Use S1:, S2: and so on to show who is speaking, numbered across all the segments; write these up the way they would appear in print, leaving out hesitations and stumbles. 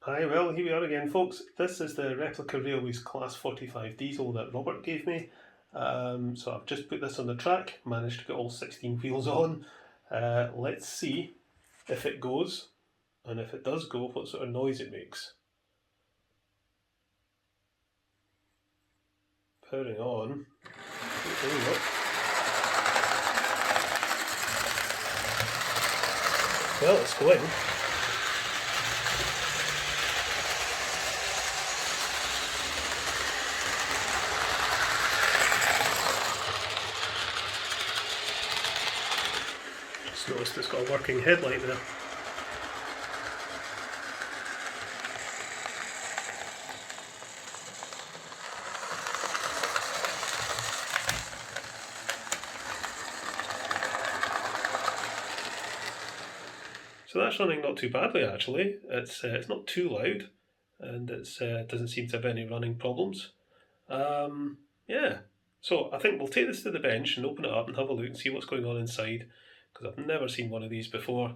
S1: Hi, well, here we are again, folks. This is the Replica Railways Class 45 diesel that Robert gave me. So I've just put this on the track, managed to get all 16 wheels on. Let's see if it goes, and if it does go, what sort of noise it makes. Powering on. There we go. Well, it's going. Just noticed it's got a working headlight there. So that's running not too badly actually. It's not too loud, and it doesn't seem to have any running problems. Yeah, so I think we'll take this to the bench and open it up and have a look and see what's going on inside, because I've never seen one of these before,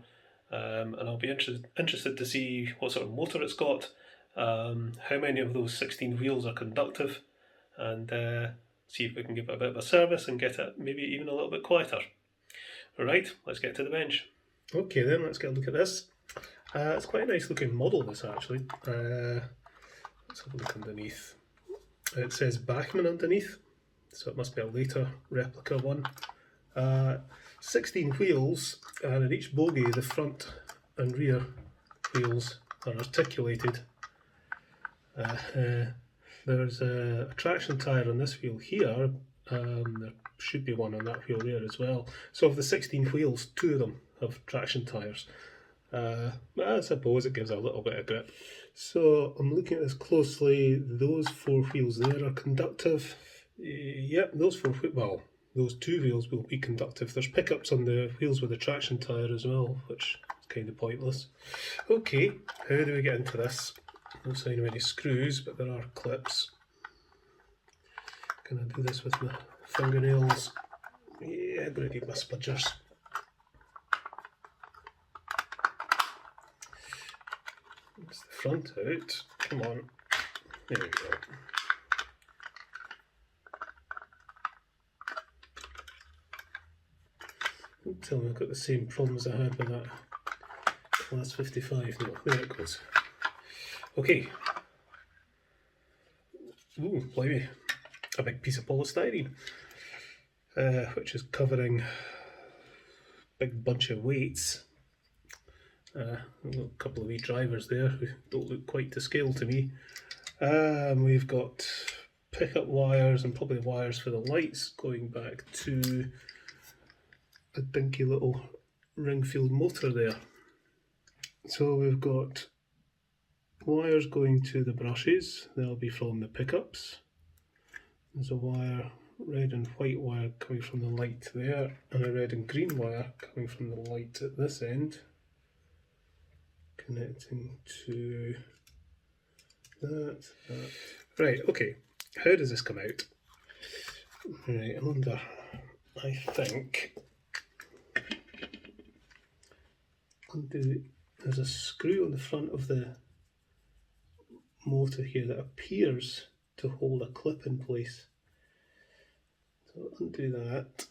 S1: and I'll be interested to see what sort of motor it's got, how many of those 16 wheels are conductive, and see if we can give it a bit of a service and get it maybe even a little bit quieter. Alright, let's get to the bench. Okay then, let's get a look at this. It's quite a nice looking model, this actually. Let's have a look underneath. It says Bachmann underneath, so it must be a later replica one. 16 wheels, and in each bogie the front and rear wheels are articulated. There's a traction tyre on this wheel here. There should be one on that wheel there as well. So of the 16 wheels, 2 of them have traction tyres. I suppose it gives a little bit of grip. So I'm looking at this closely. Those 4 wheels there are conductive. Yep, those 2 wheels will be conductive. There's pickups on the wheels with the traction tyre as well, which is kind of pointless. Okay, how do we get into this? No sign of any screws, but there are clips. Can I do this with my fingernails? Yeah, I'm going to need my spudgers. It's the front out. Come on. There we go. Don't tell me I've got the same problems I had with that Class 55. No, there it goes. Okay. Ooh, blimey. A big piece of polystyrene, which is covering a big bunch of weights. A couple of wee drivers there who don't look quite to scale to me. We've got pickup wires and probably wires for the lights going back to a dinky little ring-field motor there. So we've got wires going to the brushes. They'll be from the pickups. There's a wire, red and white wire coming from the light there, and a red and green wire coming from the light at this end, connecting to that. Right, okay, how does this come out? Right, I think, there's a screw on the front of the motor here that appears to hold a clip in place. So undo that.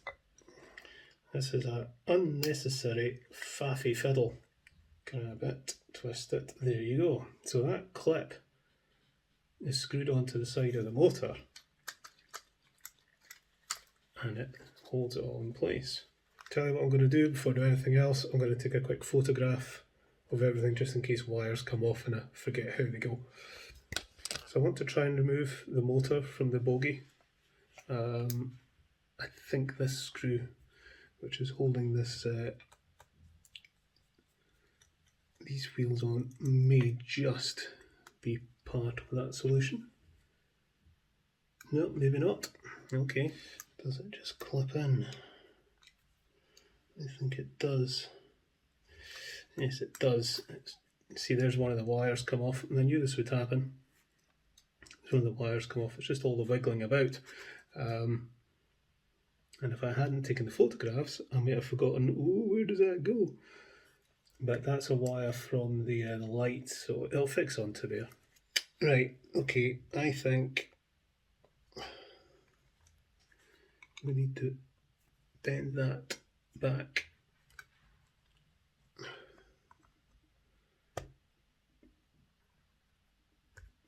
S1: This is an unnecessary faffy fiddle. Grab it, twist it, there you go. So that clip is screwed onto the side of the motor and it holds it all in place. Tell you what I'm going to do before I do anything else. I'm going to take a quick photograph of everything just in case wires come off and I forget how they go. So I want to try and remove the motor from the bogie. I think this screw, which is holding this these wheels on, may just be part of that solution. No, maybe not. Okay. Does it just clip in? I think it does. Yes, it does. See, there's one of the wires come off, and I knew this would happen. One of the wires come off. It's just all the wiggling about. And if I hadn't taken the photographs, I might have forgotten, oh, where does that go? but that's a wire from the light, so it'll fix onto there. Right, okay, I think we need to bend that back.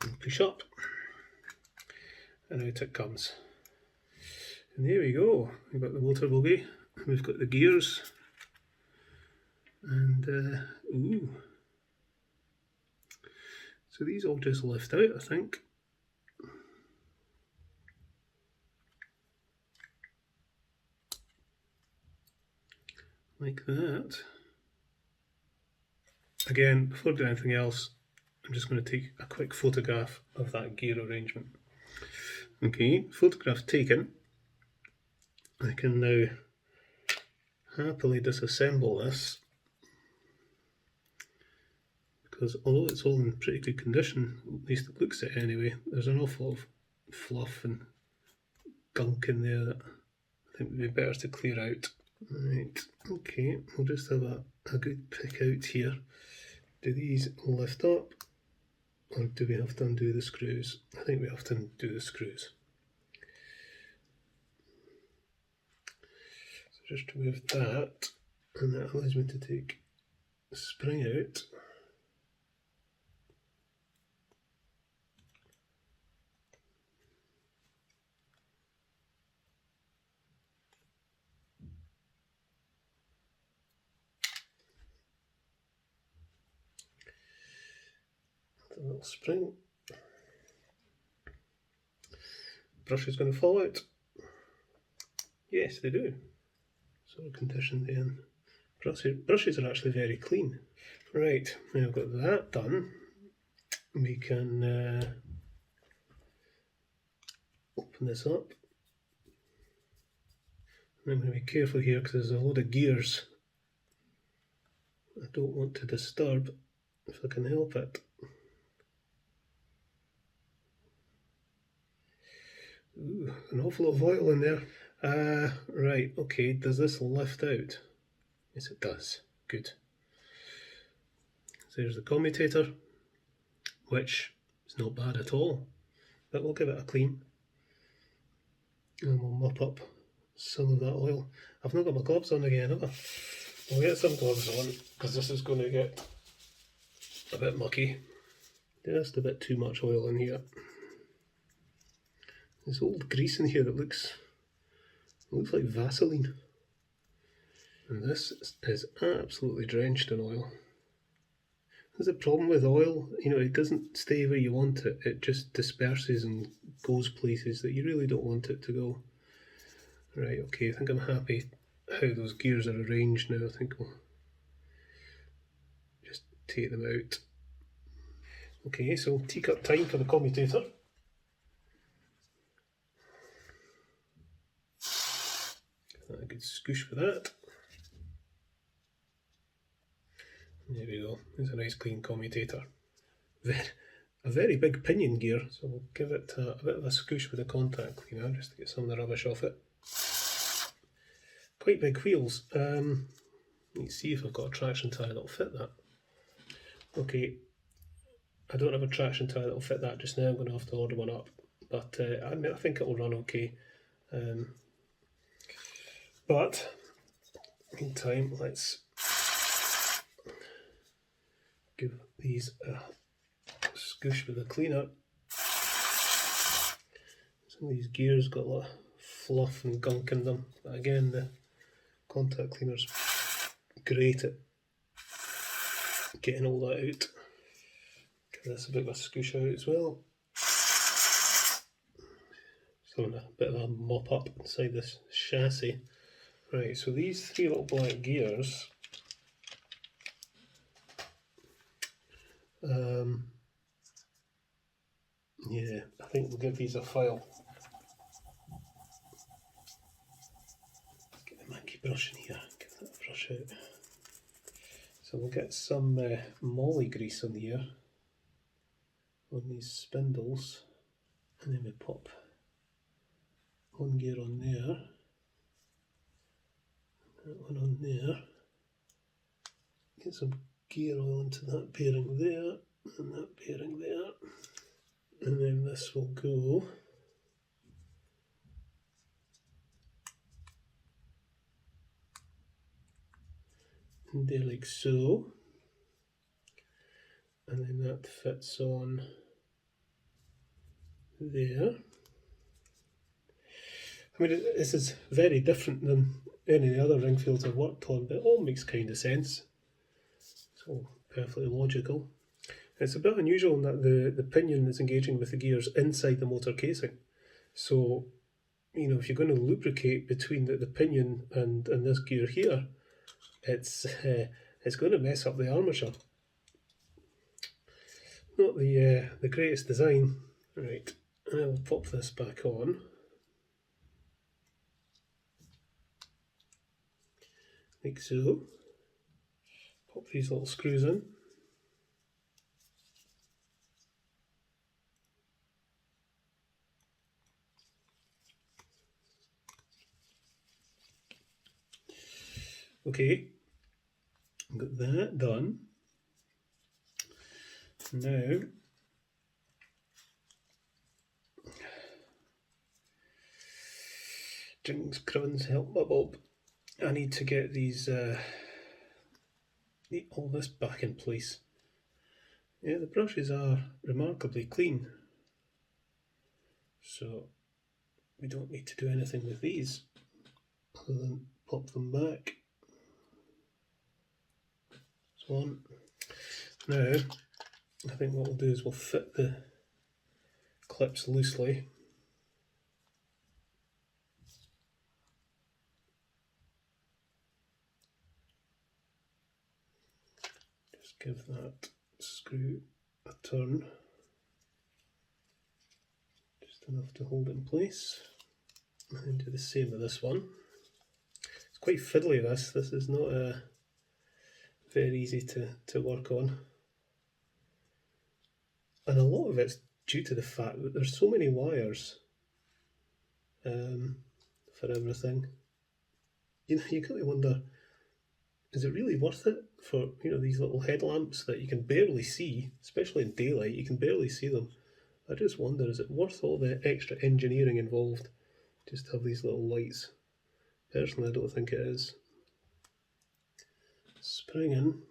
S1: And push up, and out it comes. And there we go, we've got the motor bogie, we've got the gears, and ooh. So these all just lift out, I think. Like that. Again, before doing anything else, I'm just going to take a quick photograph of that gear arrangement. Okay, photograph taken. I can now happily disassemble this, because although it's all in pretty good condition, at least it looks it anyway, there's an awful lot of fluff and gunk in there that I think would be better to clear out. Right, okay, we'll just have a good pick out here. Do these lift up, or do we have to undo the screws? I think we have to undo the screws. So just remove that, and that allows me to take the spring out. A little spring. Brush is going to fall out. Yes, they do. Sort of condition then. Brushes are actually very clean. Right, now I've got that done. We can open this up. I'm going to be careful here because there's a load of gears I don't want to disturb if I can help it. Ooh, an awful lot of oil in there. Right, okay, does this lift out? Yes, it does. Good. So there's the commutator, which is not bad at all, but we'll give it a clean. And we'll mop up some of that oil. I've not got my gloves on again, have I? We'll get some gloves on, because this is going to get a bit mucky. Just a bit too much oil in here. There's old grease in here that looks like Vaseline. And this is absolutely drenched in oil. There's a problem with oil, it doesn't stay where you want it. It just disperses and goes places that you really don't want it to go. Right, okay, I think I'm happy how those gears are arranged now. I think we'll just take them out. Okay, so teacup time for the commutator. A good scoosh for that. There we go, there's a nice clean commutator. A very big pinion gear, so we'll give it a bit of a scoosh with a contact cleaner just to get some of the rubbish off it. Quite big wheels. Let's see if I've got a traction tyre that'll fit that. Okay, I don't have a traction tyre that'll fit that just now. I'm going to have to order one up, but I think it'll run okay. But meantime, let's give these a scoosh with a cleaner. Some of these gears got a lot of fluff and gunk in them, but again, the contact cleaner's great at getting all that out. Give this a bit of a scoosh out as well. So a bit of a mop up inside this chassis. Right, so these three little black gears, yeah, I think we'll give these a file. Get the manky brush in here, get that brush out. So we'll get some molly grease on here, on these spindles, and then we pop one gear on there, that one on there. Get some gear oil into that bearing there, and that bearing there, and then this will go in there like so, and then that fits on there. I mean, this is very different than any of the other ring fields I've worked on, but it all makes kind of sense. It's all perfectly logical. It's a bit unusual in that the pinion is engaging with the gears inside the motor casing. So, you know, if you're going to lubricate between the pinion and this gear here, it's going to mess up the armature. Not the greatest design. Right, I'll pop this back on. Like so. Pop these little screws in. Okay, got that done. Now, Jings Crivens, help my bob. I need to get these, all this back in place. Yeah, the brushes are remarkably clean, so we don't need to do anything with these other than pop them back. That's one. Now, I think what we'll do is we'll fit the clips loosely. Just give that screw a turn, just enough to hold it in place, and then do the same with this one. It's quite fiddly, this is not very easy to work on, and a lot of it's due to the fact that there's so many wires for everything. You know, you kind of wonder, is it really worth it for, you know, these little headlamps that you can barely see, especially in daylight, you can barely see them. I just wonder, is it worth all the extra engineering involved just to have these little lights? Personally, I don't think it is. Spring in.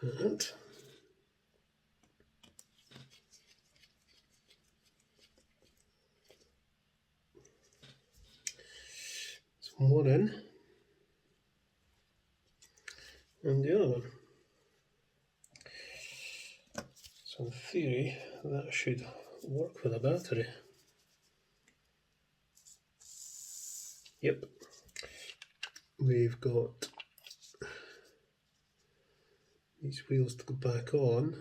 S1: That. One in, and the other one. So in theory, that should work with a battery. Yep. We've got these wheels to go back on,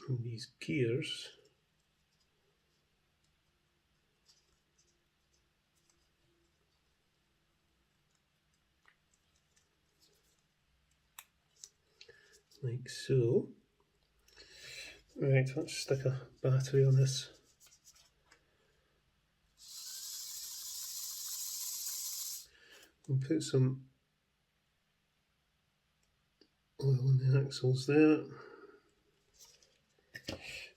S1: and these gears like so. Right, let's stick a battery on this. We'll put some oil on the axles there.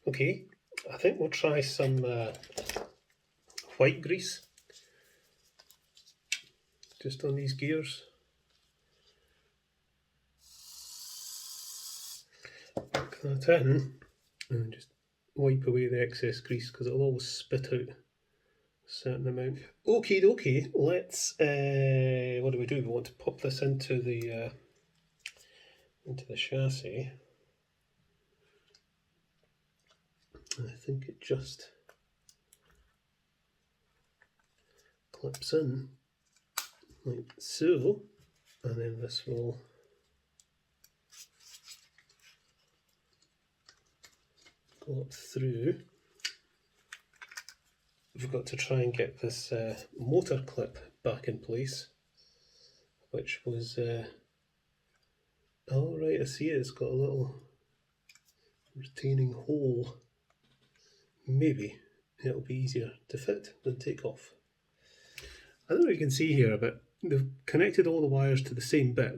S1: Okay, I think we'll try some white grease just on these gears. Pack that in and just wipe away the excess grease because it'll always spit out a certain amount. Okie dokie, let's, what do? We want to pop this into the chassis. I think it just clips in like so, and then this will go up through. We've got to try and get this motor clip back in place, which was, oh right, I see it, it's got a little retaining hole. Maybe it'll be easier to fit than take off. I don't know what you can see here, but they've connected all the wires to the same bit,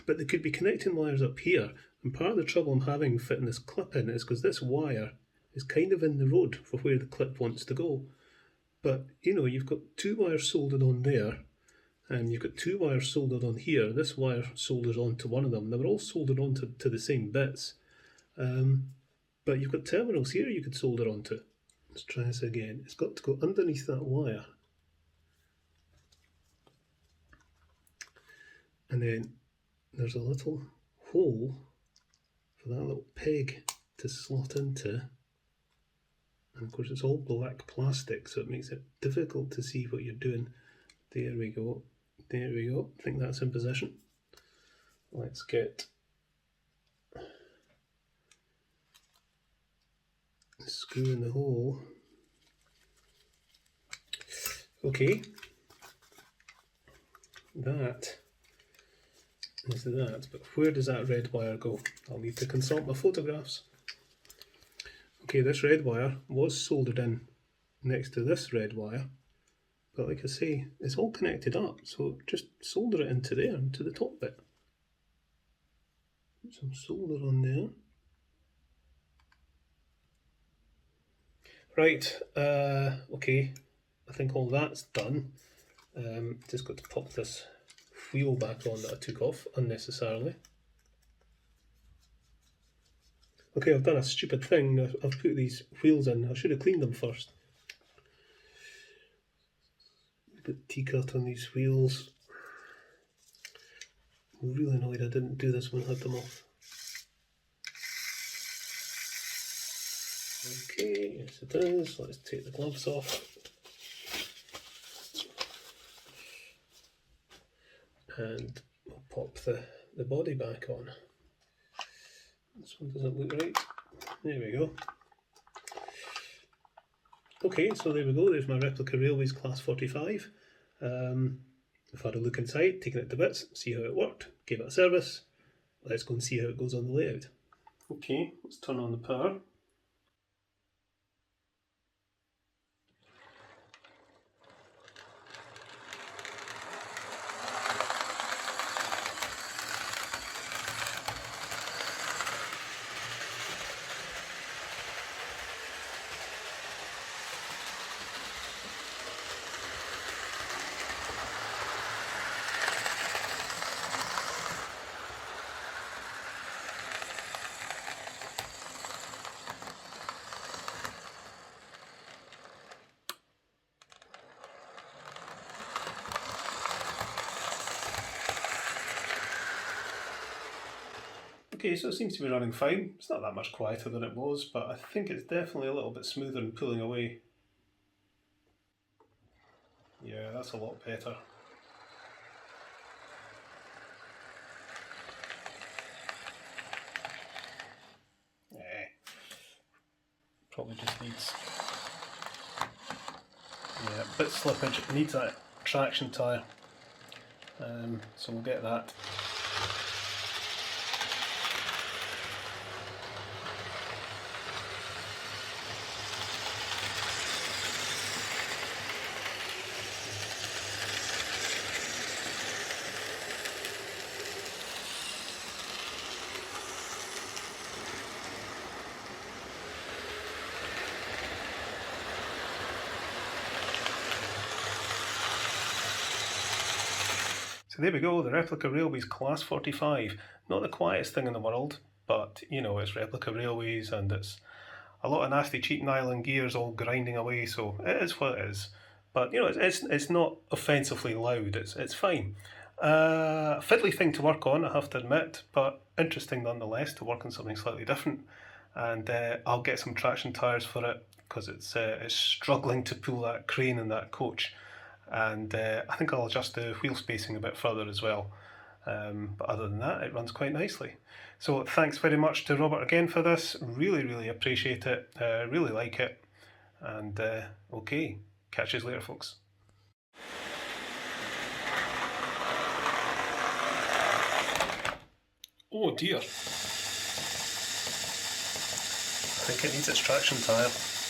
S1: but they could be connecting wires up here. And part of the trouble I'm having fitting this clip in is because this wire is kind of in the road for where the clip wants to go. But you know, you've got 2 wires soldered on there, and you've got 2 wires soldered on here. This wire solders onto one of them. They were all soldered onto the same bits. But you've got terminals here you could solder onto. Let's try this again. It's got to go underneath that wire. And then there's a little hole for that little peg to slot into. And of course it's all black plastic, so it makes it difficult to see what you're doing. There we go. There we go. I think that's in position. Let's get the screw in the hole. Okay. That is that, but where does that red wire go? I'll need to consult my photographs. Okay, this red wire was soldered in next to this red wire, but like I say, it's all connected up, so just solder it into there, into the top bit. Put some solder on there. Right, okay, I think all that's done. Just got to pop this wheel back on that I took off unnecessarily. Okay, I've done a stupid thing. I've put these wheels in. I should have cleaned them first. Put T-cut on these wheels. I'm really annoyed I didn't do this when I had them off. Okay, yes it is. Let's take the gloves off. And we'll pop the body back on. This one doesn't look right. There we go. Okay, so there we go. There's my Replica Railways Class 45. I've had a look inside, taken it to bits, see how it worked, gave it a service. Let's go and see how it goes on the layout. Okay, let's turn on the power. Okay, so it seems to be running fine. It's not that much quieter than it was, but I think it's definitely a little bit smoother and pulling away. Yeah, that's a lot better. Probably just needs, yeah, a bit slippage. It needs that traction tyre, so we'll get that. So there we go, the Replica Railways Class 45. Not the quietest thing in the world, but you know, it's Replica Railways and it's a lot of nasty cheap nylon gears all grinding away, so it is what it is. But you know, it's not offensively loud, it's fine. Fiddly thing to work on, I have to admit, but interesting nonetheless to work on something slightly different. And I'll get some traction tyres for it because it's struggling to pull that crane in that coach. And I think I'll adjust the wheel spacing a bit further as well. But other than that, it runs quite nicely. So thanks very much to Robert again for this. Really appreciate it. Really like it. And okay, catch you later, folks. Oh dear. think it needs its traction tyre.